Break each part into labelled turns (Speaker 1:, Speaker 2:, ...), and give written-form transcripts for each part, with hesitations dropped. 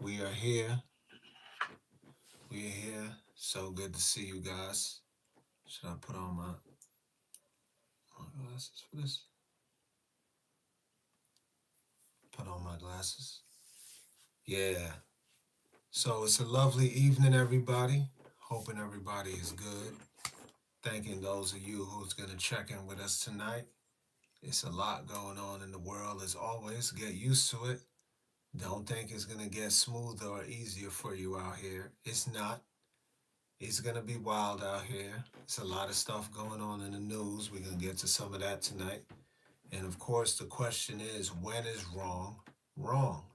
Speaker 1: We are here. We are here. So good to see you guys. Should I put on my glasses for this? Put on my glasses. Yeah. So it's a lovely evening, everybody. Hoping everybody is good. Thanking those of you who's gonna check in with us tonight. It's a lot going on in the world as always. Get used to it. Don't think it's gonna get smoother or easier for you out here. It's not. It's gonna be wild out here. It's a lot of stuff going on in the news. We're gonna get to some of that tonight. And of course, the question is, when is wrong wrong?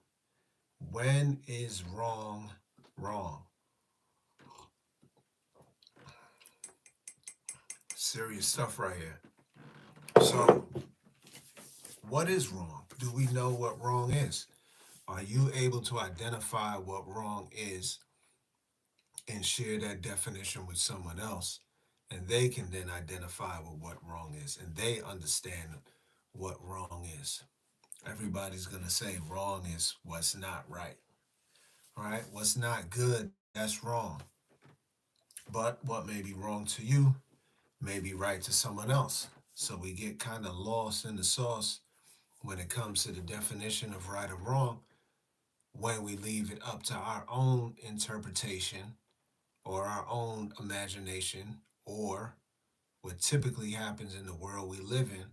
Speaker 1: When is wrong wrong? Serious stuff right here. So, what is wrong? Do we know what wrong is? Are you able to identify what wrong is and share that definition with someone else? And they can then identify with what wrong is and they understand what wrong is. Everybody's going to say wrong is what's not right. All right? What's not good, that's wrong. But what may be wrong to you may be right to someone else. So we get kind of lost in the sauce when it comes to the definition of right or wrong when we leave it up to our own interpretation or our own imagination or what typically happens in the world we live in,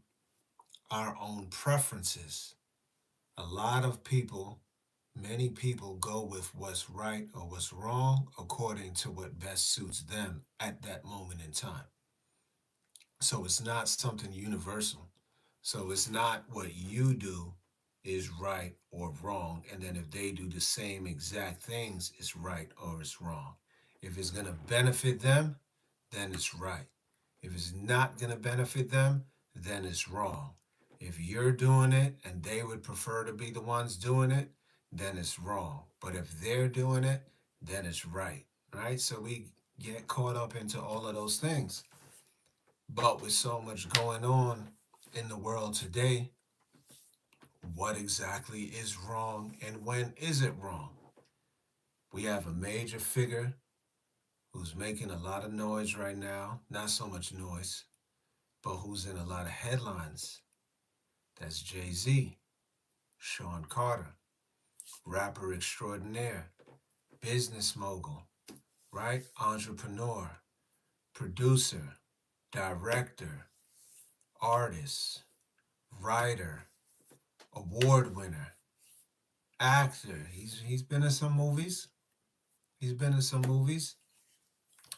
Speaker 1: our own preferences. A lot of people, many people go with what's right or what's wrong according to what best suits them at that moment in time. So it's not something universal. So it's not what you do is right or wrong. And then if they do the same exact things, it's right or it's wrong. If it's going to benefit them, then it's right. If it's not going to benefit them, then it's wrong. If you're doing it and they would prefer to be the ones doing it, then it's wrong. But if they're doing it, then it's right. Right? So we get caught up into all of those things. But with so much going on in the world today, what exactly is wrong and when is it wrong? We have a major figure who's making a lot of noise right now, not so much noise, but who's in a lot of headlines. That's Jay-Z, Sean Carter, rapper extraordinaire, business mogul, right? Entrepreneur, producer, director, artist, writer, award winner, actor. He's been in some movies. He's been in some movies.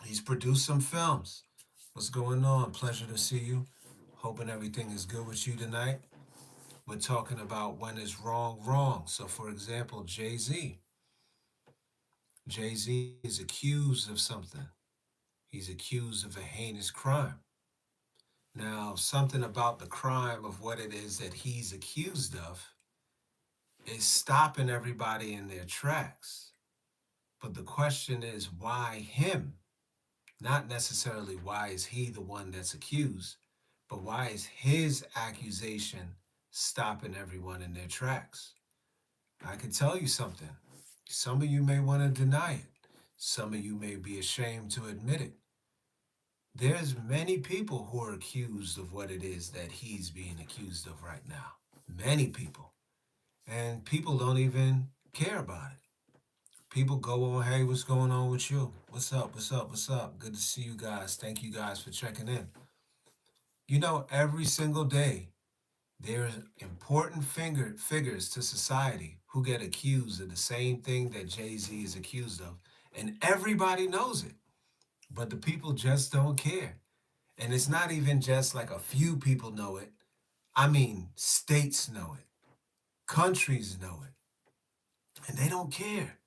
Speaker 1: He's produced some films. What's going on? Pleasure to see you. Hoping everything is good with you tonight. We're talking about when is wrong wrong. So, for example, Jay-Z. Jay-Z is accused of something. He's accused of a heinous crime. Now, something about the crime of what it is that he's accused of is stopping everybody in their tracks. But the question is, why him? Not necessarily why is he the one that's accused, but why is his accusation stopping everyone in their tracks? I can tell you something. Some of you may want to deny it. Some of you may be ashamed to admit it. There's many people who are accused of what it is that he's being accused of right now. Many people. And people don't even care about it. People go on, hey, what's going on with you? What's up? What's up? What's up? Good to see you guys. Thank you guys for checking in. You know, every single day, there's important figures to society who get accused of the same thing that Jay-Z is accused of. And everybody knows it, but the people just don't care. And it's not even just like a few people know it. I mean, states know it, countries know it, and they don't care.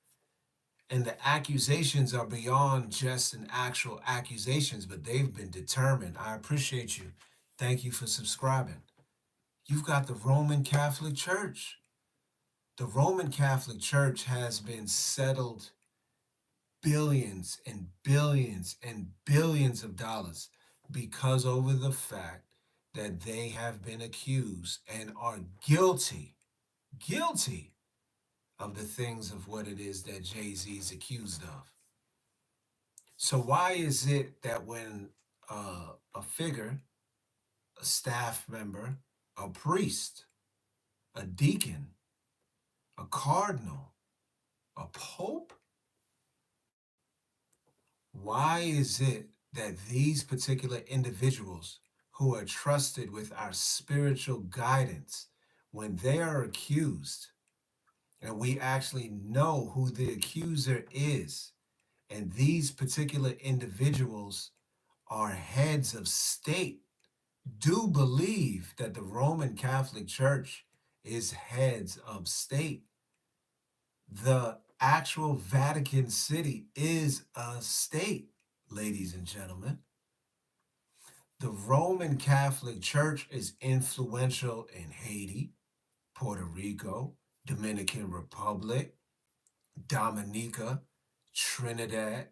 Speaker 1: And the accusations are beyond just an actual accusations, but they've been determined. I appreciate you. Thank you for subscribing. You've got the Roman Catholic Church. The Roman Catholic Church has been settled billions and billions and billions of dollars because over the fact that they have been accused and are guilty of the things of what it is that Jay-Z is accused of. So why is it that when a figure, a staff member, a priest, a deacon, a cardinal, a pope, why is it that these particular individuals who are trusted with our spiritual guidance, when they are accused, and we actually know who the accuser is, and these particular individuals are heads of state, do believe that the Roman Catholic Church is heads of state? The actual Vatican City is a state, ladies and gentlemen. The Roman Catholic Church is influential in Haiti, Puerto Rico, Dominican Republic, Dominica, Trinidad,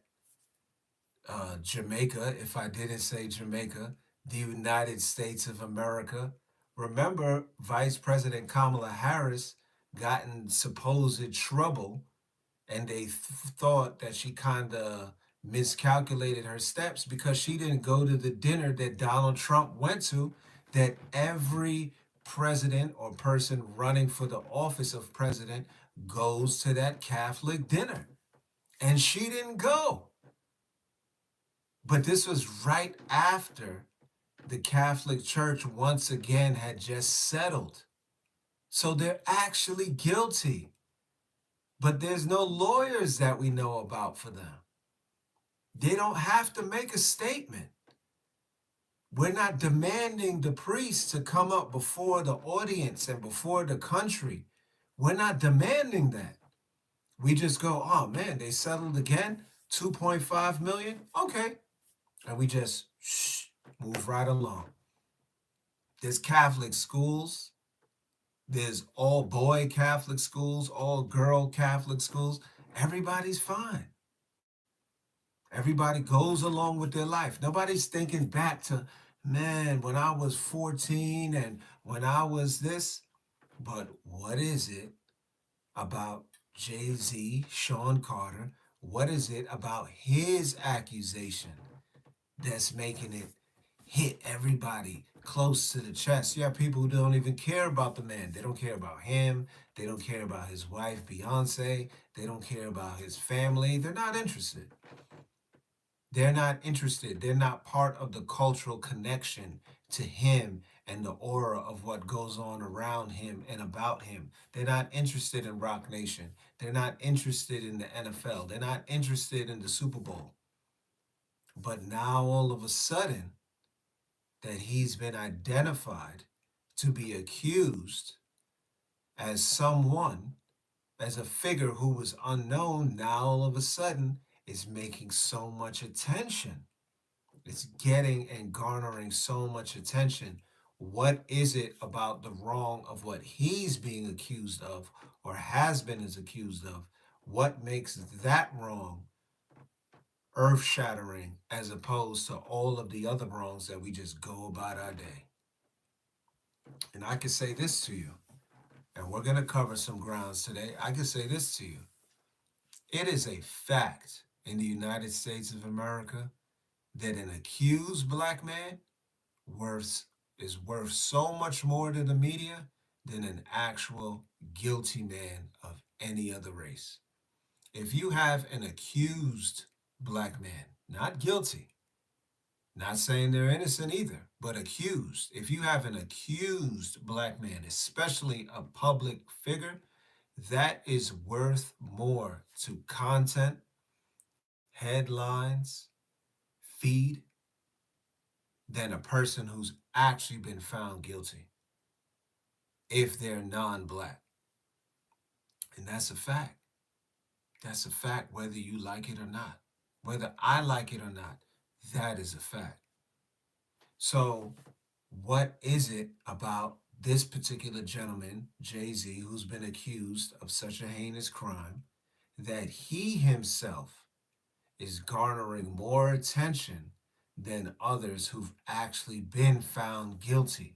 Speaker 1: Jamaica, if I didn't say Jamaica, the United States of America. Remember, Vice President Kamala Harris got in supposed trouble, and they thought that she kind of miscalculated her steps because she didn't go to the dinner that Donald Trump went to, that every president or person running for the office of president goes to that Catholic dinner. And she didn't go. But this was right after the Catholic Church once again had just settled. So they're actually guilty. But there's no lawyers that we know about for them. They don't have to make a statement. We're not demanding the priest to come up before the audience and before the country. We're not demanding that. We just go, oh man, they settled again, 2.5 million? Okay. And we just move right along. There's Catholic schools. There's all boy Catholic schools, all girl Catholic schools. Everybody's fine. Everybody goes along with their life. Nobody's thinking back to, man, when I was 14 and when I was this. But what is it about Jay-Z, Sean Carter? What is it about his accusation that's making it hit everybody close to the chest? You have people who don't even care about the man. They don't care about him. They don't care about his wife, Beyonce. They don't care about his family. They're not interested. They're not interested. They're not part of the cultural connection to him and the aura of what goes on around him and about him. They're not interested in Rock Nation. They're not interested in the NFL. They're not interested in the Super Bowl. But now all of a sudden, that he's been identified to be accused as someone, as a figure who was unknown, now all of a sudden is making so much attention. It's getting and garnering so much attention. What is it about the wrong of what he's being accused of or has been accused of? What makes that wrong earth shattering as opposed to all of the other wrongs that we just go about our day? And I can say this to you, and we're going to cover some grounds today. I can say this to you. It is a fact in the United States of America that an accused black man worth is worth so much more to the media than an actual guilty man of any other race. If you have an accused black man, not guilty, not saying they're innocent either, but accused. If you have an accused black man, especially a public figure, that is worth more to content, headlines, feed, than a person who's actually been found guilty if they're non black. And that's a fact. That's a fact, whether you like it or not. Whether I like it or not, that is a fact. So, what is it about this particular gentleman, Jay-Z, who's been accused of such a heinous crime, that he himself is garnering more attention than others who've actually been found guilty?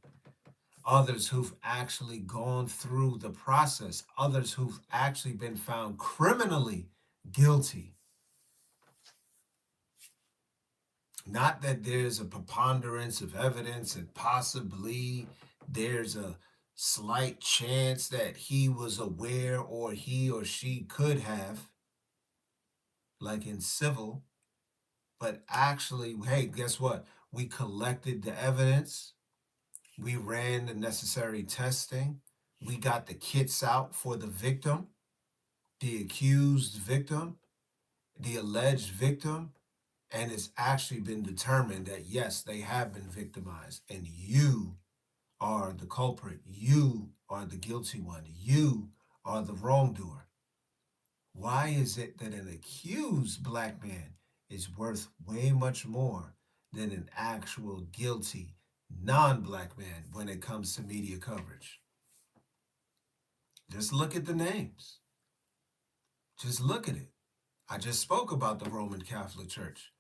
Speaker 1: others who've actually gone through the process, others who've actually been found criminally guilty. Not that there's a preponderance of evidence and possibly there's a slight chance that he was aware or he or she could have, like in civil, but actually, hey, guess what? We collected the evidence, we ran the necessary testing, we got the kits out for the victim, the accused victim, the alleged victim, and it's actually been determined that yes, they have been victimized, and you are the culprit. You are the guilty one. You are the wrongdoer. Why is it that an accused black man is worth way much more than an actual guilty non black man when it comes to media coverage? Just look at the names. Just look at it. I just spoke about the Roman Catholic Church.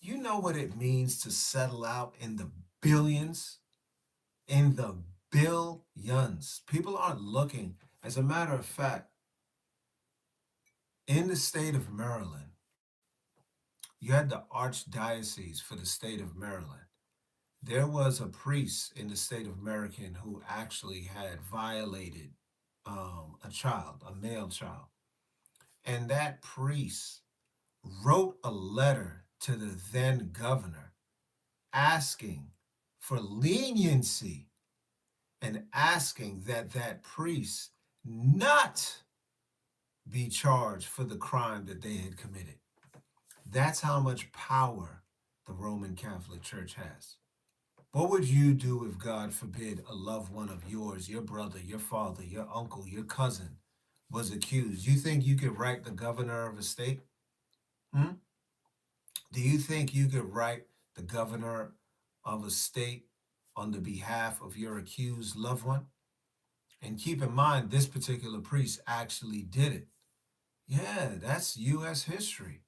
Speaker 1: You know what it means to settle out in the billions? In the billions. People aren't looking. As a matter of fact, in the state of Maryland, you had the archdiocese for the state of Maryland. There was a priest in the state of Maryland who actually had violated a child, a male child. And that priest wrote a letter to the then governor asking for leniency and asking that that priest not be charged for the crime that they had committed. That's how much power the Roman Catholic Church has. What would you do if, God forbid, a loved one of yours, your brother, your father, your uncle, your cousin, was accused? You think you could write the governor of a state? Hmm? Do you think you could write the governor of a state on the behalf of your accused loved one? And keep in mind, this particular priest actually did it. Yeah, that's U.S. history.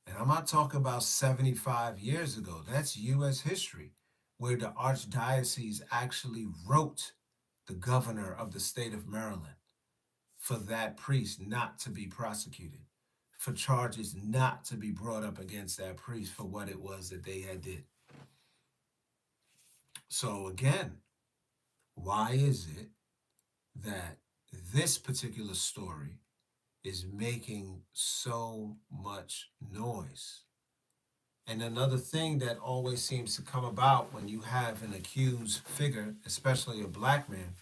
Speaker 1: And I'm not talking about 75 years ago. That's U.S. history, where the archdiocese actually wrote the governor of the state of Maryland for that priest not to be prosecuted, for charges not to be brought up against that priest for what it was that they had did. So again, why is it that this particular story is making so much noise? And another thing that always seems to come about when you have an accused figure, especially a black man,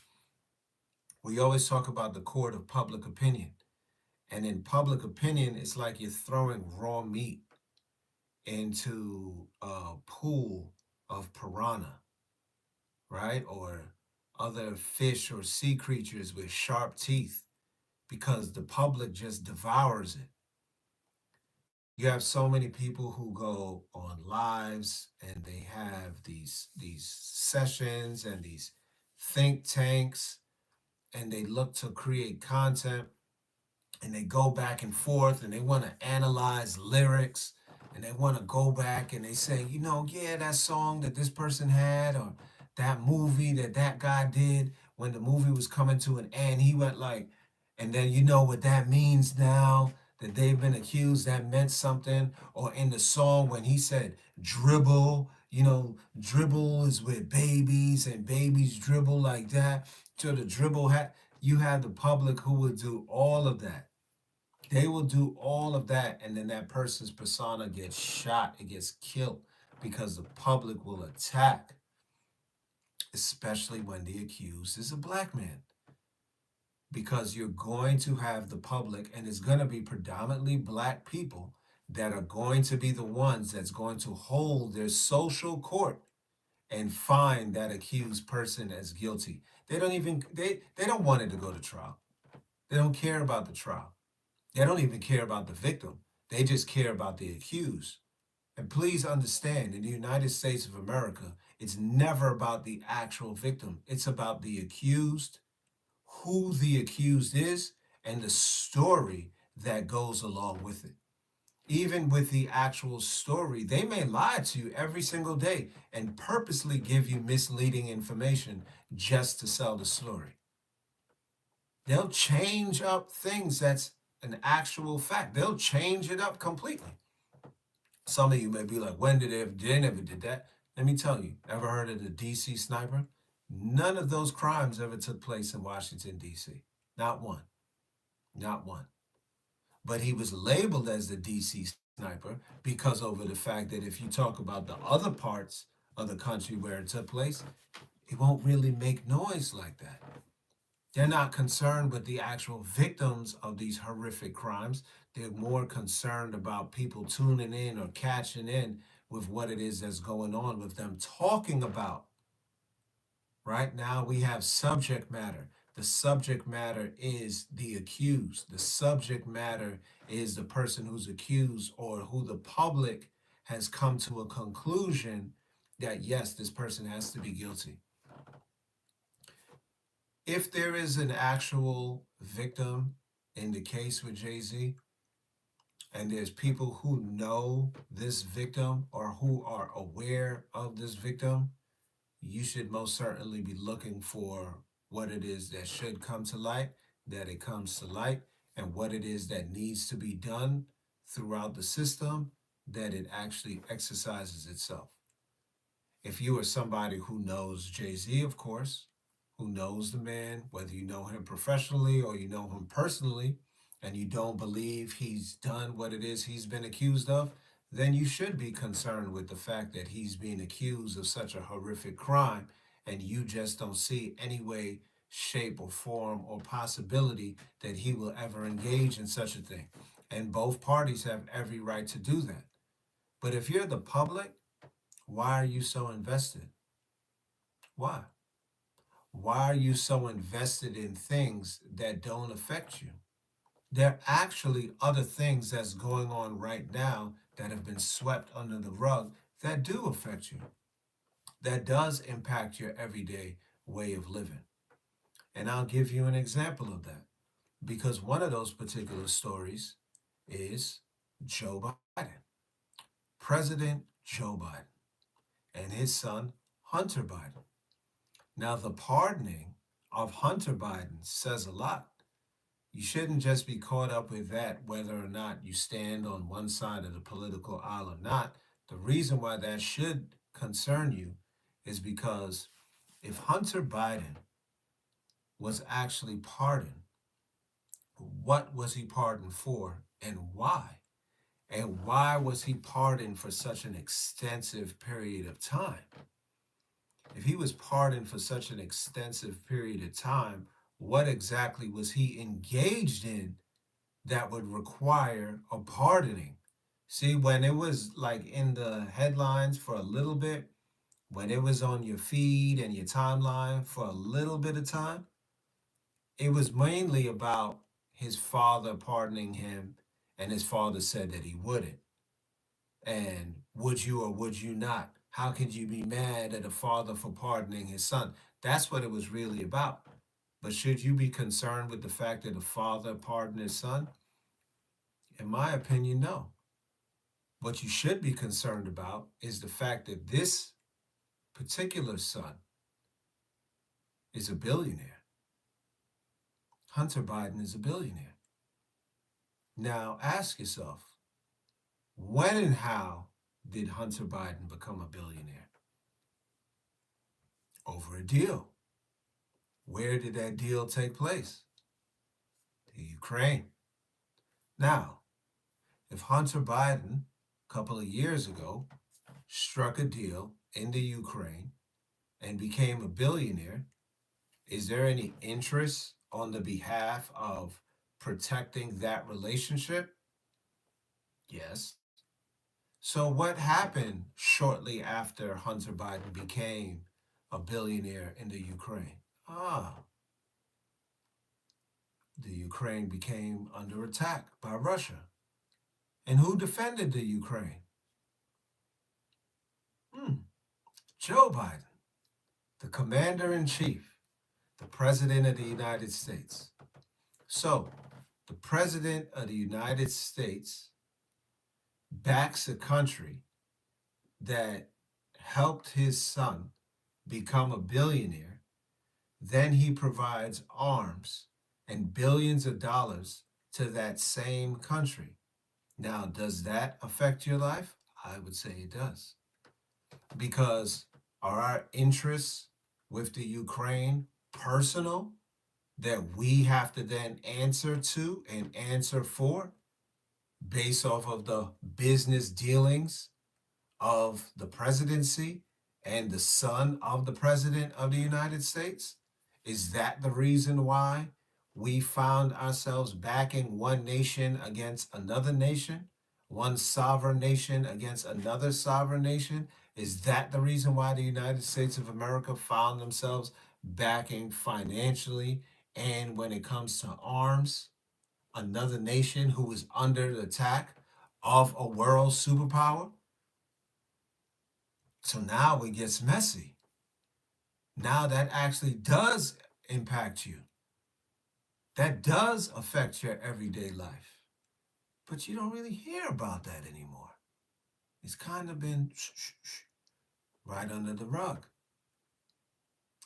Speaker 1: we always talk about the court of public opinion. And in public opinion, it's like you're throwing raw meat into a pool of piranha, right? Or other fish or sea creatures with sharp teeth because the public just devours it. You have so many people who go on lives and they have these sessions and these think tanks and they look to create content and they go back and forth and they want to analyze lyrics and they want to go back and they say, you know, yeah, that song that this person had or that movie that that guy did when the movie was coming to an end, he went like, and then you know what that means now that they've been accused, that meant something. Or in the song when he said dribble, you know, dribble is with babies and babies dribble like that. So the dribble hat, you have the public who will do all of that. They will do all of that, and then that person's persona gets shot, it gets killed because the public will attack, especially when the accused is a black man. Because you're going to have the public, and it's going to be predominantly black people that are going to be the ones that's going to hold their social court and find that accused person as guilty. They don't want it to go to trial. They don't care about the trial. They don't even care about the victim. They just care about the accused. And please understand, in the United States of America, it's never about the actual victim. It's about the accused, who the accused is, and the story that goes along with it. Even with the actual story, they may lie to you every single day and purposely give you misleading information just to sell the story. They'll change up things that's an actual fact. They'll change it up completely. Some of you may be like, when did they never did that? Let me tell you, ever heard of the DC sniper? None of those crimes ever took place in Washington, DC. Not one. Not one. But he was labeled as the DC sniper because over the fact that if you talk about the other parts of the country where it took place, it won't really make noise like that. They're not concerned with the actual victims of these horrific crimes. They're more concerned about people tuning in or catching in with what it is that's going on with them talking about. Right now, we have subject matter. The subject matter is the accused. The subject matter is the person who's accused or who the public has come to a conclusion that, yes, this person has to be guilty. If there is an actual victim in the case with Jay Z, and there's people who know this victim or who are aware of this victim, you should most certainly be looking for what it is that should come to light, that it comes to light, and what it is that needs to be done throughout the system, that it actually exercises itself. If you are somebody who knows Jay Z, of course, who knows the man, whether you know him professionally or you know him personally, and you don't believe he's done what it is he's been accused of, then you should be concerned with the fact that he's being accused of such a horrific crime, and you just don't see any way, shape, or form or possibility that he will ever engage in such a thing. And both parties have every right to do that. But if you're the public, why are you so invested? Why? Why are you so invested in things that don't affect you? There are actually other things that's going on right now that have been swept under the rug that do affect you, that does impact your everyday way of living. And I'll give you an example of that because one of those particular stories is Joe Biden, President Joe Biden, and his son Hunter Biden. Now, the pardoning of Hunter Biden says a lot. You shouldn't just be caught up with that, whether or not you stand on one side of the political aisle or not. The reason why that should concern you is because if Hunter Biden was actually pardoned, what was he pardoned for and why? And why was he pardoned for such an extensive period of time? If he was pardoned for such an extensive period of time, what exactly was he engaged in that would require a pardoning? See, when it was like in the headlines for a little bit, when it was on your feed and your timeline for a little bit of time, it was mainly about his father pardoning him, and his father said that he wouldn't. And would you or would you not? How could you be mad at a father for pardoning his son? That's what it was really about. But should you be concerned with the fact that a father pardoned his son? In my opinion, no. What you should be concerned about is the fact that this particular son is a billionaire. Hunter Biden is a billionaire. Now ask yourself, when and how did Hunter Biden become a billionaire? Over a deal. Where did that deal take place? The Ukraine. Now, if Hunter Biden, a couple of years ago, struck a deal in the Ukraine and became a billionaire, is there any interest on the behalf of protecting that relationship? Yes. So, what happened shortly after Hunter Biden became a billionaire in the Ukraine? The Ukraine became under attack by Russia. And who defended the Ukraine? Hmm, Joe Biden, the commander in chief, the president of the United States. So, the president of the United States backs a country that helped his son become a billionaire, then he provides arms and billions of dollars to that same country. Now, does that affect your life? I would say it does. Because are our interests with the Ukraine personal that we have to then answer to and answer for based off of the business dealings of the presidency and the son of the president of the United States? Is that the reason why we found ourselves backing one nation against another nation, one sovereign nation against another sovereign nation? Is that the reason why the United States of America found themselves backing financially and when it comes to arms, another nation who is under the attack of a world superpower? So now it gets messy. Now that actually does impact you. That does affect your everyday life. But you don't really hear about that anymore. It's kind of been right under the rug.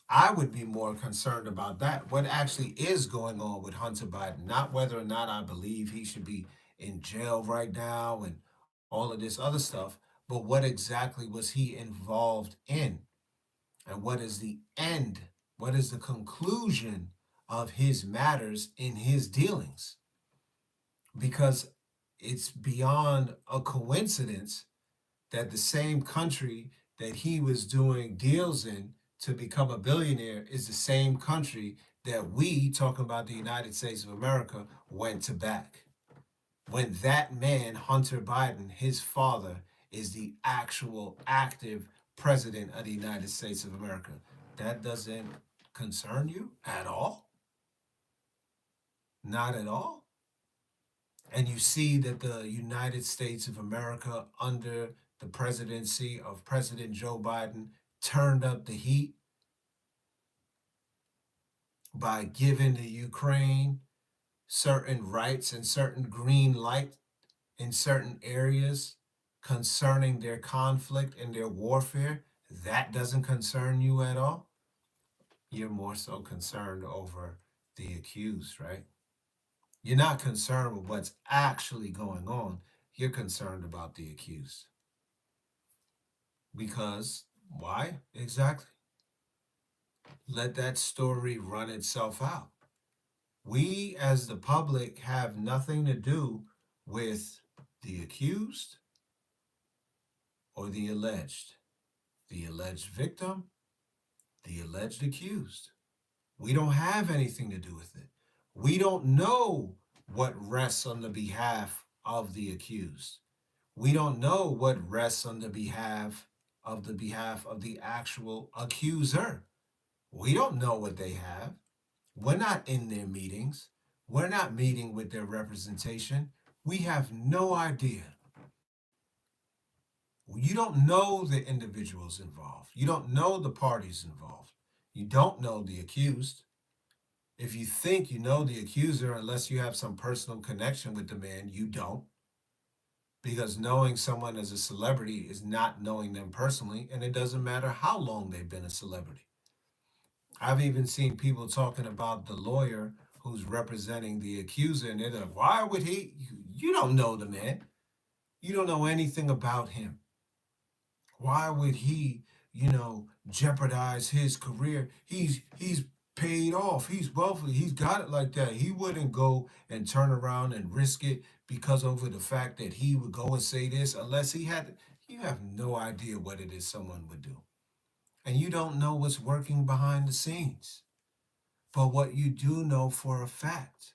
Speaker 1: I would be more concerned about that. What actually is going on with Hunter Biden, not whether or not I believe he should be in jail right now and all of this other stuff, but what exactly was he involved in? And what is the end? What is the conclusion of his matters in his dealings? Because it's beyond a coincidence that the same country that he was doing deals in to become a billionaire is the same country that we, talking about the United States of America, went to back. When that man, Hunter Biden, his father, is the actual active president of the United States of America. That doesn't concern you at all? Not at all? And you see that the United States of America, under the presidency of President Joe Biden, turned up the heat by giving the Ukraine certain rights and certain green light in certain areas concerning their conflict and their warfare. That doesn't concern you at all. You're more so concerned over the accused, right? You're not concerned with what's actually going on. You're concerned about the accused. Because why exactly? Let that story run itself out. We, as the public, have nothing to do with the accused or the alleged victim, the alleged accused. We don't have anything to do with it. We don't know what rests on the behalf of the accused. We don't know what rests on the actual accuser. We don't know what they have. We're not in their meetings. We're not meeting with their representation. We have no idea. You don't know the individuals involved. You don't know the parties involved. You don't know the accused. If you think you know the accuser, unless you have some personal connection with the man, you don't. Because knowing someone as a celebrity is not knowing them personally, and it doesn't matter how long they've been a celebrity. I've even seen people talking about the lawyer who's representing the accuser, and they're like, why would he? You don't know the man. You don't know anything about him. Why would he, jeopardize his career? He's paid off. He's wealthy. He's got it like that. He wouldn't go and turn around and risk it because over the fact that he would go and say this unless he had. You have no idea what it is someone would do. And you don't know what's working behind the scenes. But what you do know for a fact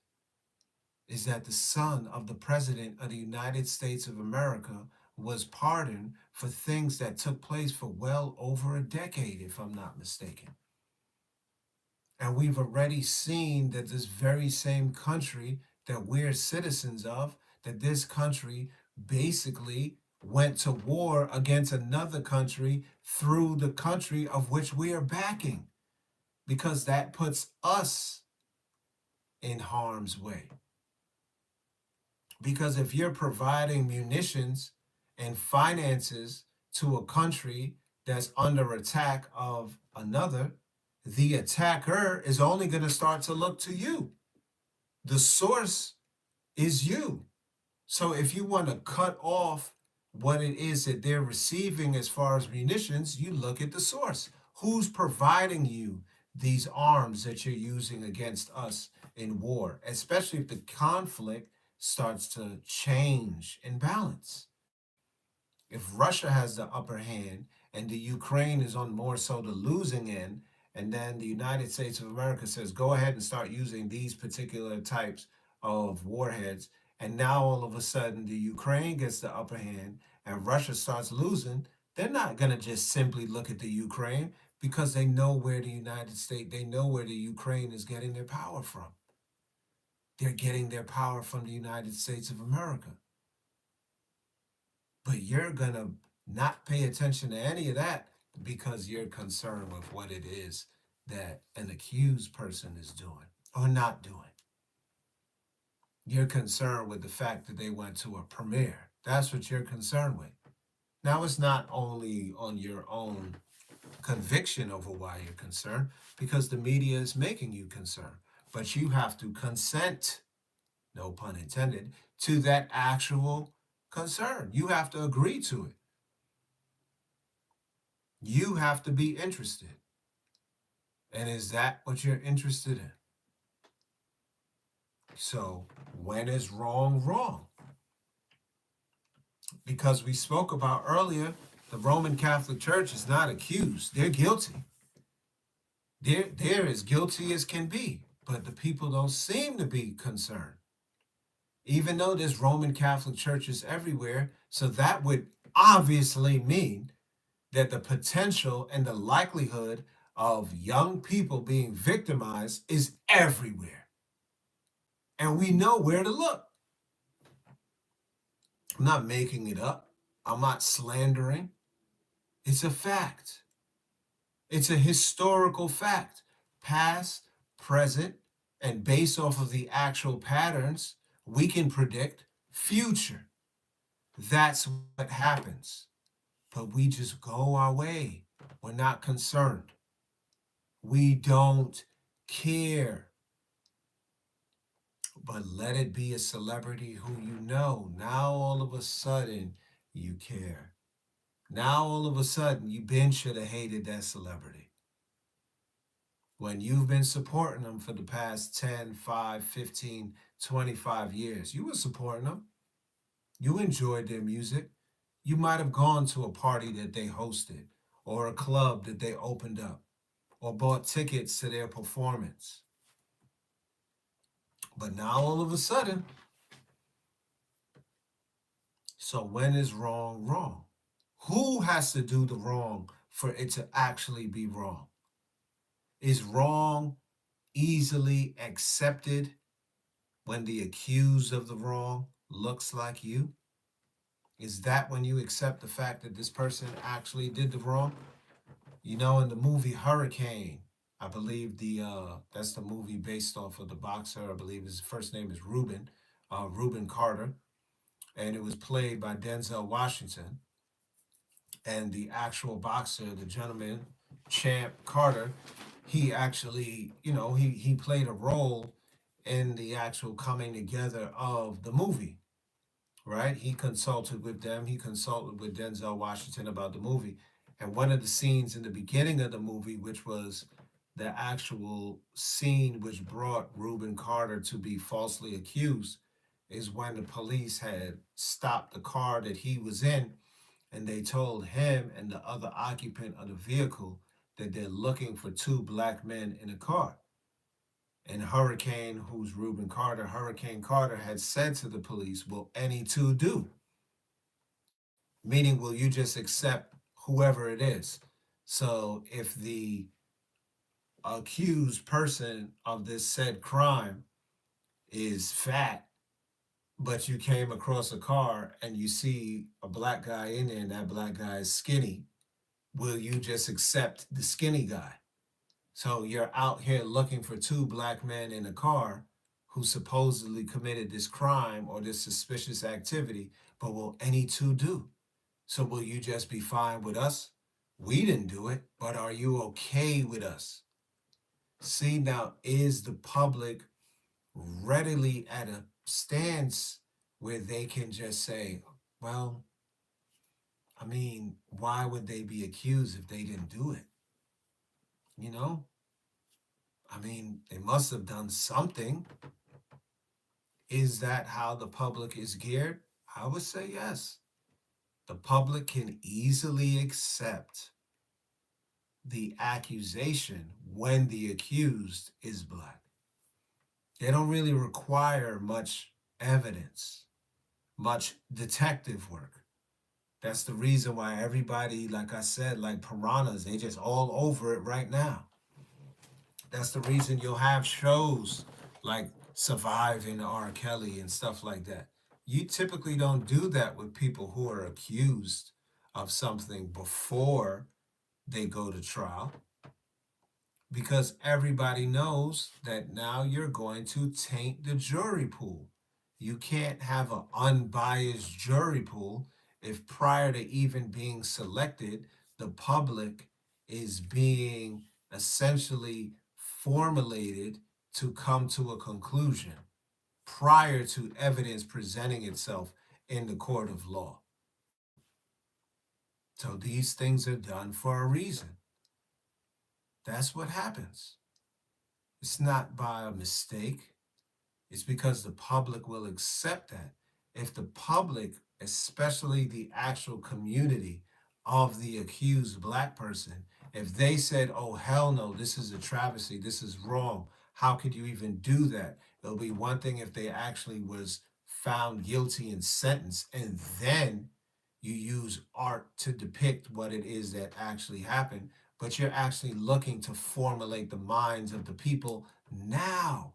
Speaker 1: is that the son of the President of the United States of America was pardoned for things that took place for well over a decade, if I'm not mistaken. And we've already seen that this very same country that we're citizens of, that this country basically went to war against another country through the country of which we are backing, because that puts us in harm's way. Because if you're providing munitions and finances to a country that's under attack of another, the attacker is only going to start to look to you. The source is you. So if you want to cut off what it is that they're receiving as far as munitions, you look at the source. Who's providing you these arms that you're using against us in war, especially if the conflict starts to change in balance? If Russia has the upper hand and the Ukraine is on more so the losing end, and then the United States of America says, go ahead and start using these particular types of warheads, and now all of a sudden the Ukraine gets the upper hand and Russia starts losing, they're not going to just simply look at the Ukraine because they know where the United States, they know where the Ukraine is getting their power from. They're getting their power from the United States of America. But you're going to not pay attention to any of that because you're concerned with what it is that an accused person is doing or not doing. You're concerned with the fact that they went to a premiere. That's what you're concerned with. Now, it's not only on your own conviction over why you're concerned, because the media is making you concerned. But you have to consent, no pun intended, to that actual concern. You have to agree to it. You have to be interested. And is that what you're interested in? So, when is wrong wrong? Because we spoke about earlier, the Roman Catholic Church is not accused. They're guilty. They're as guilty as can be. But the people don't seem to be concerned. Even though there's Roman Catholic churches everywhere, so that would obviously mean that the potential and the likelihood of young people being victimized is everywhere. And we know where to look. I'm not making it up. I'm not slandering. It's a fact. It's a historical fact. Past, present, and based off of the actual patterns, we can predict future. That's what happens. But we just go our way. We're not concerned. We don't care. But let it be a celebrity who you know. Now all of a sudden you care. Now all of a sudden you been should have hated that celebrity. When you've been supporting them for the past 10, 5, 15, 25 years, you were supporting them. You enjoyed their music. You might have gone to a party that they hosted or a club that they opened up or bought tickets to their performance. But now all of a sudden, so when is wrong wrong? Who has to do the wrong for it to actually be wrong? Is wrong easily accepted when the accused of the wrong looks like you? Is that when you accept the fact that this person actually did the wrong? You know, in the movie Hurricane, I believe that's the movie based off of the boxer. I believe his first name is Reuben Carter, and it was played by Denzel Washington. And the actual boxer, the gentleman, Champ Carter, he actually, he played a role in the actual coming together of the movie, right? He consulted with them. He consulted with Denzel Washington about the movie. And one of the scenes in the beginning of the movie, which was the actual scene which brought Reuben Carter to be falsely accused, is when the police had stopped the car that he was in, and they told him and the other occupant of the vehicle that they're looking for two black men in a car. And Hurricane, who's Reuben Carter, Hurricane Carter had said to the police, will any two do? Meaning, will you just accept whoever it is? So if the accused person of this said crime is fat, but you came across a car and you see a black guy in there and that black guy is skinny, will you just accept the skinny guy? So you're out here looking for two black men in a car who supposedly committed this crime or this suspicious activity, but will any two do? So will you just be fine with us? We didn't do it, but are you okay with us? See, now, is the public readily at a stance where they can just say, well, I mean, why would they be accused if they didn't do it? You know, I mean, they must have done something. Is that how the public is geared? I would say yes. The public can easily accept the accusation when the accused is black. They don't really require much evidence, much detective work. That's the reason why everybody, like I said, like piranhas, they just all over it right now. That's the reason you'll have shows like Surviving R. Kelly and stuff like that. You typically don't do that with people who are accused of something before they go to trial, because everybody knows that now you're going to taint the jury pool. You can't have an unbiased jury pool if prior to even being selected, the public is being essentially formulated to come to a conclusion prior to evidence presenting itself in the court of law. So these things are done for a reason. That's what happens. It's not by a mistake. It's because the public will accept that. If the public, especially the actual community of the accused black person, if they said, oh, hell no, this is a travesty, this is wrong, how could you even do that? It'll be one thing if they actually was found guilty and sentenced, and then you use art to depict what it is that actually happened, but you're actually looking to formulate the minds of the people now.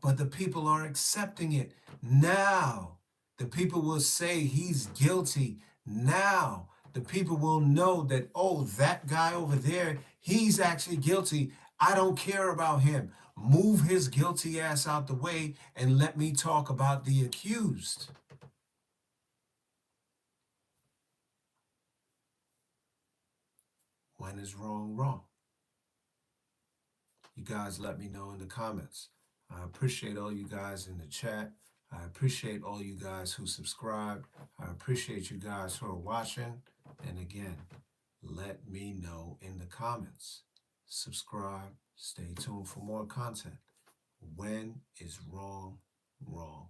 Speaker 1: But the people are accepting it now. The people will say he's guilty now. The people will know that, oh, that guy over there, he's actually guilty. I don't care about him. Move his guilty ass out the way and let me talk about the accused. When is wrong wrong? You guys let me know in the comments. I appreciate all you guys in the chat. I appreciate all you guys who subscribed. I appreciate you guys who are watching. And again, let me know in the comments. Subscribe. Stay tuned for more content. When is wrong wrong?